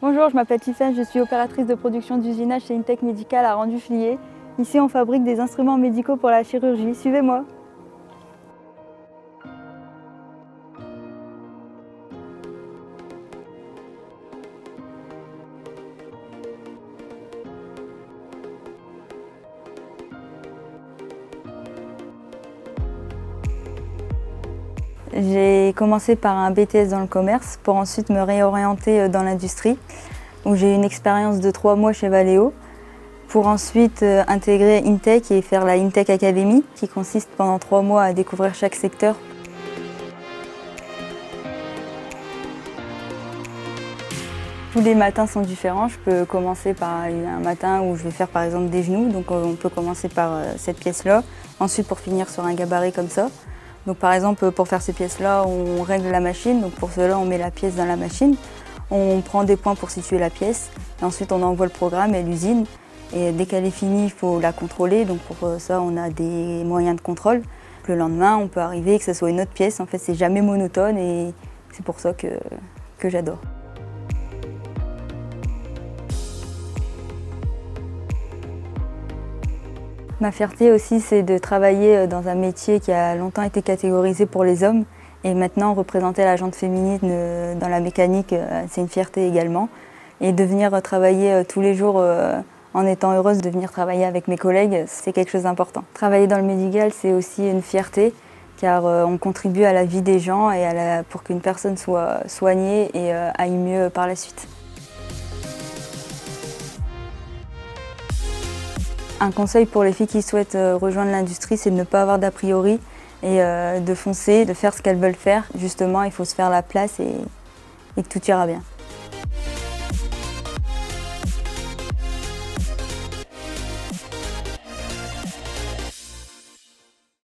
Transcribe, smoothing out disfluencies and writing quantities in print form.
Bonjour, je m'appelle Tiffany, je suis opératrice de production d'usinage chez Intech Médical à Rendu-Fliers. Ici, on fabrique des instruments médicaux pour la chirurgie. Suivez-moi. J'ai commencé par un BTS dans le commerce pour ensuite me réorienter dans l'industrie, où j'ai eu une expérience de 3 mois chez Valeo, pour ensuite intégrer Intech et faire la Intech Academy, qui consiste pendant 3 mois à découvrir chaque secteur. Tous les matins sont différents. Je peux commencer par un matin où je vais faire par exemple des genoux, donc on peut commencer par cette pièce-là, ensuite pour finir sur un gabarit comme ça. Donc par exemple, pour faire ces pièces-là, on règle la machine. Donc pour cela, on met la pièce dans la machine. On prend des points pour situer la pièce. Et ensuite, on envoie le programme à l'usine. Et dès qu'elle est finie, il faut la contrôler. Donc pour ça, on a des moyens de contrôle. Le lendemain, on peut arriver que ce soit une autre pièce. En fait, c'est jamais monotone et c'est pour ça que j'adore. Ma fierté aussi, c'est de travailler dans un métier qui a longtemps été catégorisé pour les hommes. Et maintenant, représenter la jante féminine dans la mécanique, c'est une fierté également. Et de venir travailler tous les jours en étant heureuse de venir travailler avec mes collègues, c'est quelque chose d'important. Travailler dans le médical, c'est aussi une fierté, car on contribue à la vie des gens et pour qu'une personne soit soignée et aille mieux par la suite. Un conseil pour les filles qui souhaitent rejoindre l'industrie, c'est de ne pas avoir d'a priori et de foncer, de faire ce qu'elles veulent faire. Justement, il faut se faire la place et que tout ira bien.